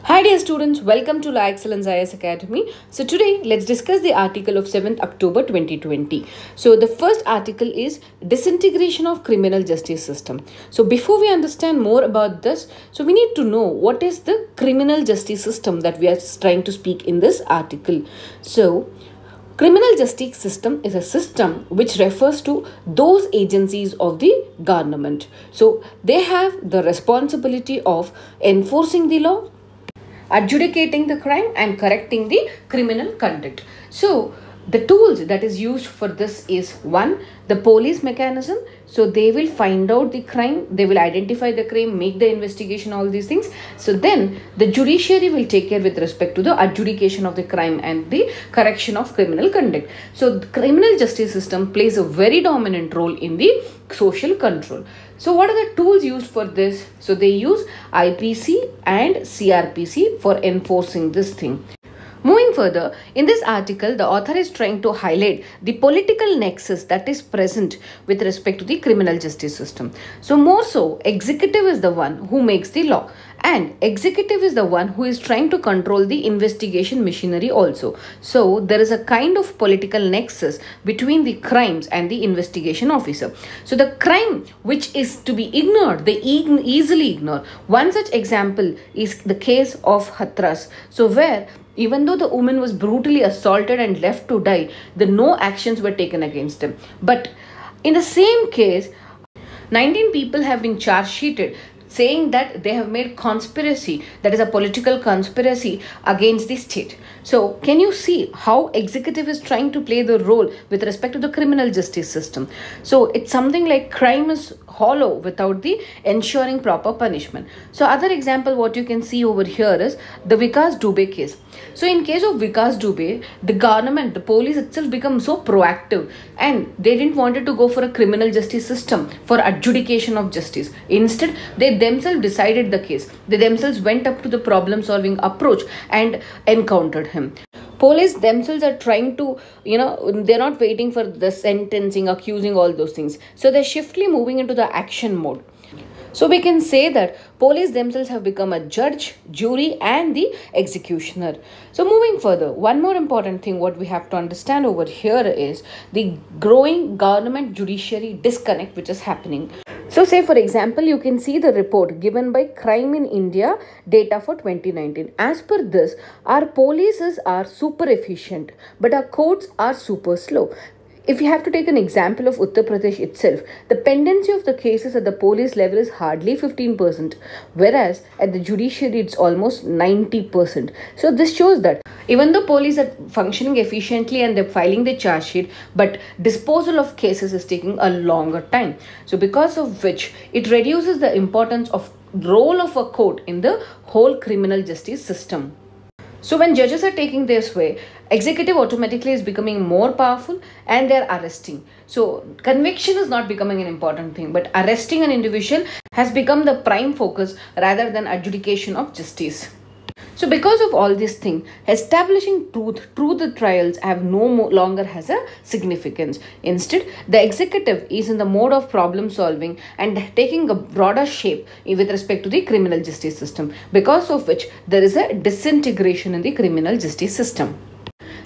Hi dear students, welcome to La Excellence IS Academy. So today let's discuss the article of 7th October 2020. So the first article is disintegration of criminal justice system. So before we understand more about this, so we need to know what is the criminal justice system that we are trying to speak in this article. So criminal justice system is a system which refers to those agencies of the government. So they have the responsibility of enforcing the law, adjudicating the crime and correcting the criminal conduct. So the tools that is used for this is one, the police mechanism. So they will find out the crime, they will identify the crime, make the investigation, all these things. So then the judiciary will take care with respect to the adjudication of the crime and the correction of criminal conduct. So the criminal justice system plays a very dominant role in the social control. So what are the tools used for this? So they use IPC and CRPC for enforcing this thing. Moving further, in this article, the author is trying to highlight the political nexus that is present with respect to the criminal justice system. So more so, executive is the one who makes the law, and executive is the one who is trying to control the investigation machinery also. So there is a kind of political nexus between the crimes and the investigation officer. So the crime which is to be ignored, they easily ignore. One such example is the case of Hathras. So where even though the woman was brutally assaulted and left to die, no actions were taken against him. But in the same case, 19 people have been charge sheeted, saying that they have made conspiracy, that is a political conspiracy against the state. So can you see how executive is trying to play the role with respect to the criminal justice system? So it's something like crime is hollow without the ensuring proper punishment. So other example what you can see over here is the Vikas Dubey case. So in case of Vikas Dubey, the government, the police itself become so proactive and they didn't wanted to go for a criminal justice system for adjudication of justice. Instead, they themselves decided the case. They themselves went up to the problem solving approach and encountered him. Police themselves are trying to, they're not waiting for the sentencing, accusing, all those things. So they're shiftly moving into the action mode. So we can say that police themselves have become a judge, jury and the executioner. So moving further, one more important thing what we have to understand over here is the growing government judiciary disconnect which is happening. So say for example, you can see the report given by Crime in India data for 2019. As per this, our polices are super efficient, but our courts are super slow. If you have to take an example of Uttar Pradesh itself, the pendency of the cases at the police level is hardly 15%, whereas at the judiciary it's almost 90%. So this shows that even though police are functioning efficiently and they're filing the charge sheet, but disposal of cases is taking a longer time. So because of which it reduces the importance of role of a court in the whole criminal justice system. So when judges are taking their sway, executive automatically is becoming more powerful and they're arresting. So conviction is not becoming an important thing, but arresting an individual has become the prime focus rather than adjudication of justice. So because of all this thing, establishing truth through the trials have no longer has a significance. Instead, the executive is in the mode of problem solving and taking a broader shape with respect to the criminal justice system, because of which there is a disintegration in the criminal justice system.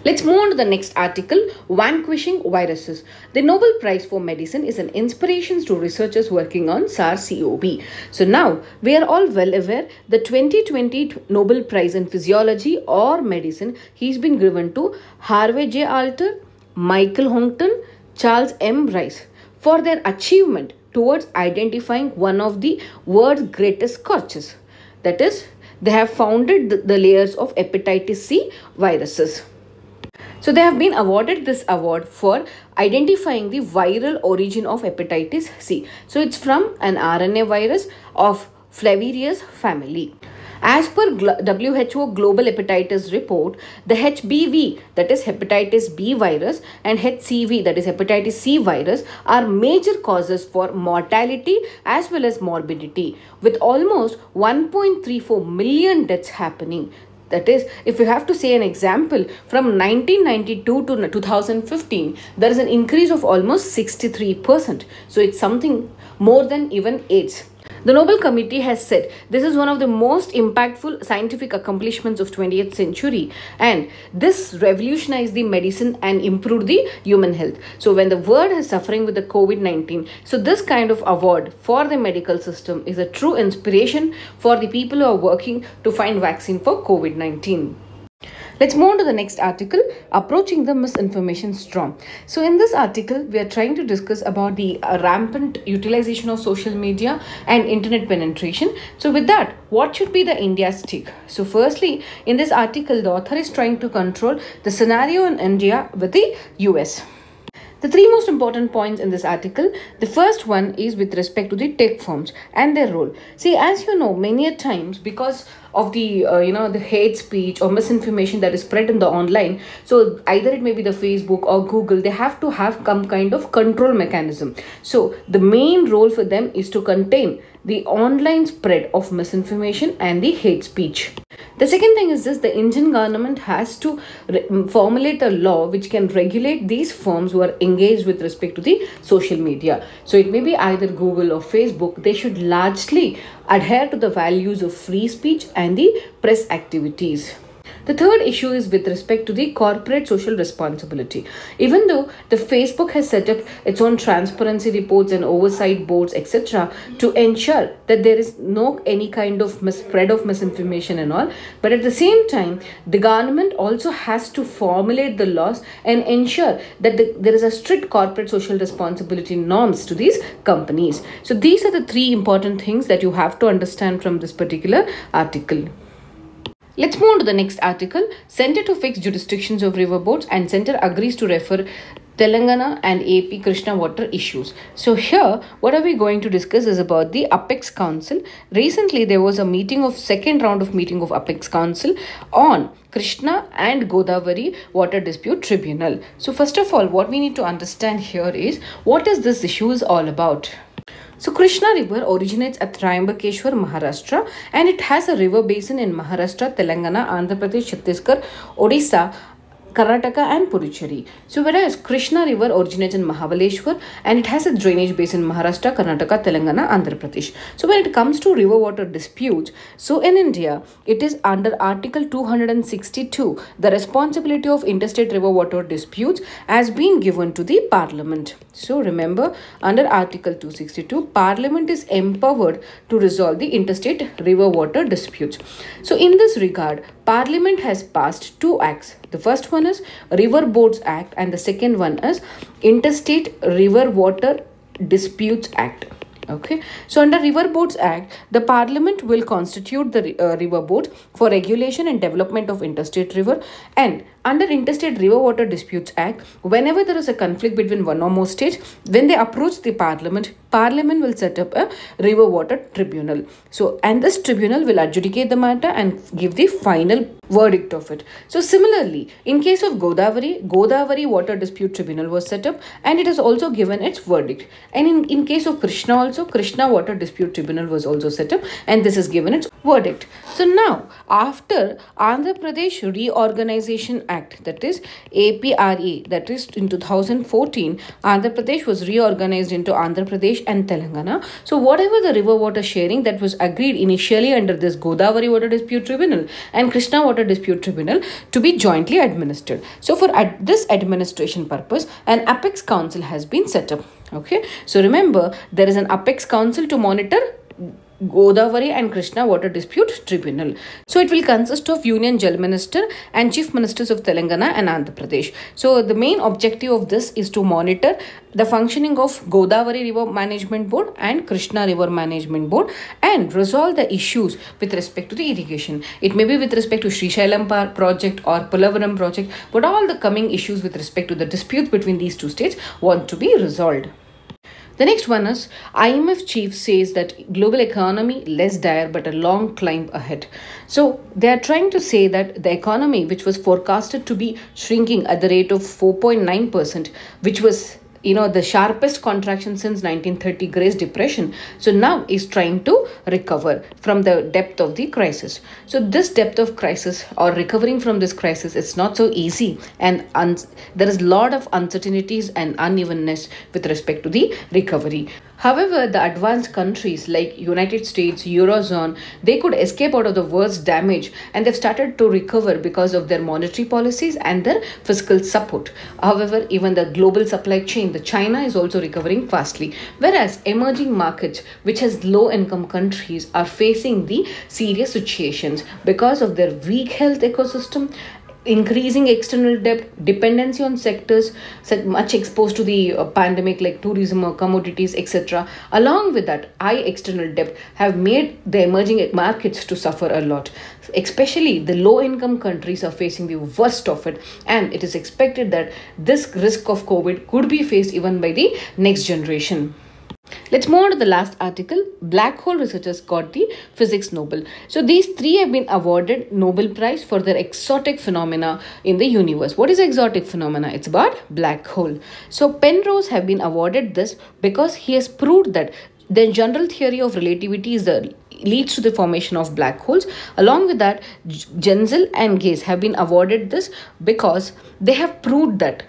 Let's move on to the next article, Vanquishing Viruses. The Nobel Prize for Medicine is an inspiration to researchers working on SARS-CoV. So now we are all well aware the 2020 Nobel Prize in Physiology or Medicine has been given to Harvey J. Alter, Michael Houghton, Charles M. Rice for their achievement towards identifying one of the world's greatest scourges. That is, they have founded the layers of hepatitis C viruses. So they have been awarded this award for identifying the viral origin of hepatitis C. So it's from an RNA virus of Flaviarius family. As per WHO Global Hepatitis Report, the HBV, that is hepatitis B virus, and HCV, that is hepatitis C virus, are major causes for mortality as well as morbidity, with almost 1.34 million deaths happening. That is, if you have to say an example, from 1992 to 2015, there is an increase of almost 63%. So it's something more than even AIDS. The Nobel Committee has said this is one of the most impactful scientific accomplishments of 20th century, and this revolutionized the medicine and improved the human health. So when the world is suffering with the COVID-19, so this kind of award for the medical system is a true inspiration for the people who are working to find vaccine for COVID-19. Let's move on to the next article, Approaching the Misinformation Storm. So in this article, we are trying to discuss about the rampant utilization of social media and internet penetration. So with that, what should be the India's take? So firstly, in this article, the author is trying to control the scenario in India with the US. The three most important points in this article, the first one is with respect to the tech firms and their role. See, as you know, many a times because of the the hate speech or misinformation that is spread in the online, so either it may be the Facebook or Google, they have to have some kind of control mechanism. So the main role for them is to contain the online spread of misinformation and the hate speech. The second thing is this: the Indian government has to formulate a law which can regulate these firms who are engaged with respect to the social media. So it may be either Google or Facebook. They should largely adhere to the values of free speech and the press activities. The third issue is with respect to the corporate social responsibility. Even though the Facebook has set up its own transparency reports and oversight boards, etc., to ensure that there is no any kind of spread of misinformation and all, but at the same time, the government also has to formulate the laws and ensure that there is a strict corporate social responsibility norms to these companies. So these are the three important things that you have to understand from this particular article. Let's move on to the next article. Center to fix jurisdictions of river boards, and Center agrees to refer Telangana and AP Krishna water issues. So here, what are we going to discuss is about the Apex Council. Recently, there was a second round of meeting of Apex Council on Krishna and Godavari Water Dispute Tribunal. So first of all, what we need to understand here is what is this issue is all about. So Krishna river originates at Triambakeshwar, Maharashtra, and it has a river basin in Maharashtra, Telangana, Andhra Pradesh, Chhattisgarh, Odisha, Karnataka and Puducherry. So whereas Krishna river originates in Mahabaleshwar and it has a drainage basin in Maharashtra, Karnataka, Telangana, Andhra Pradesh. So when it comes to river water disputes, so in India, it is under Article 262, the responsibility of interstate river water disputes has been given to the Parliament. So remember, under Article 262, Parliament is empowered to resolve the interstate river water disputes. So in this regard, Parliament has passed two acts. The first one is River Boards Act and the second one is Interstate River Water Disputes Act. Okay, so under River Boards Act, the Parliament will constitute the river board for regulation and development of interstate river, and under Interstate River Water Disputes Act, whenever there is a conflict between one or more states, when they approach the Parliament, Parliament will set up a river water tribunal. So, and this tribunal will adjudicate the matter and give the final verdict of it. So similarly, in case of Godavari Water Dispute Tribunal was set up and it has also given its verdict. And in case of Krishna also, Krishna Water Dispute Tribunal was also set up and this has given its verdict. So now, after Andhra Pradesh Reorganization Act, that is APRA, that is in 2014, Andhra Pradesh was reorganized into Andhra Pradesh and Telangana. So whatever the river water sharing that was agreed initially under this Godavari Water Dispute Tribunal and Krishna Water Dispute Tribunal to be jointly administered. So for this administration purpose, an Apex Council has been set up. Okay, so remember, there is an Apex Council to monitor Godavari and Krishna Water Dispute Tribunal. So it will consist of Union Jal Minister and Chief Ministers of Telangana and Andhra Pradesh. So the main objective of this is to monitor the functioning of Godavari River Management Board and Krishna River Management Board and resolve the issues with respect to the irrigation. It may be with respect to Srisailam project or Polavaram project, but all the coming issues with respect to the disputes between these two states want to be resolved. The next one is IMF chief says that global economy less dire but a long climb ahead. So they are trying to say that the economy, which was forecasted to be shrinking at the rate of 4.9%, which was the sharpest contraction since 1930 Great Depression, so now is trying to recover from the depth of the crisis. So this depth of crisis or recovering from this crisis is not so easy, and there is a lot of uncertainties and unevenness with respect to the recovery. However, the advanced countries like United States, Eurozone, they could escape out of the worst damage and they've started to recover because of their monetary policies and their fiscal support. However, even the global supply chain, the China is also recovering fastly. Whereas emerging markets, which has low income countries, are facing the serious situations because of their weak health ecosystem, increasing external debt, dependency on sectors much exposed to the pandemic like tourism or commodities, etc. Along with that, high external debt have made the emerging markets to suffer a lot. Especially the low income countries are facing the worst of it, and it is expected that this risk of COVID could be faced even by the next generation. Let's move on to the last article. Black hole researchers got the physics Nobel. So these three have been awarded Nobel Prize for their exotic phenomena in the universe. What is exotic phenomena? It's about black hole. So Penrose have been awarded this because he has proved that the general theory of relativity is the leads to the formation of black holes. Along with that, Genzel and Gaze have been awarded this because they have proved that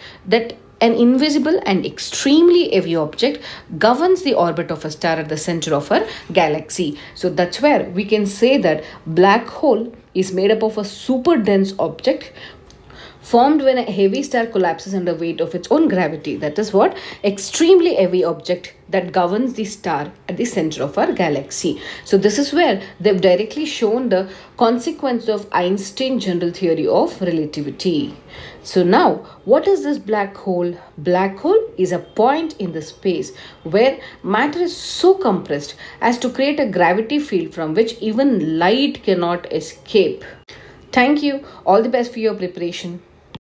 an invisible and extremely heavy object governs the orbit of a star at the center of our galaxy. So that's where we can say that black hole is made up of a super dense object formed when a heavy star collapses under weight of its own gravity. That is what extremely heavy object that governs the star at the center of our galaxy. So this is where they've directly shown the consequence of Einstein's general theory of relativity. So now, what is this black hole? Black hole is a point in the space where matter is so compressed as to create a gravity field from which even light cannot escape. Thank you. All the best for your preparation.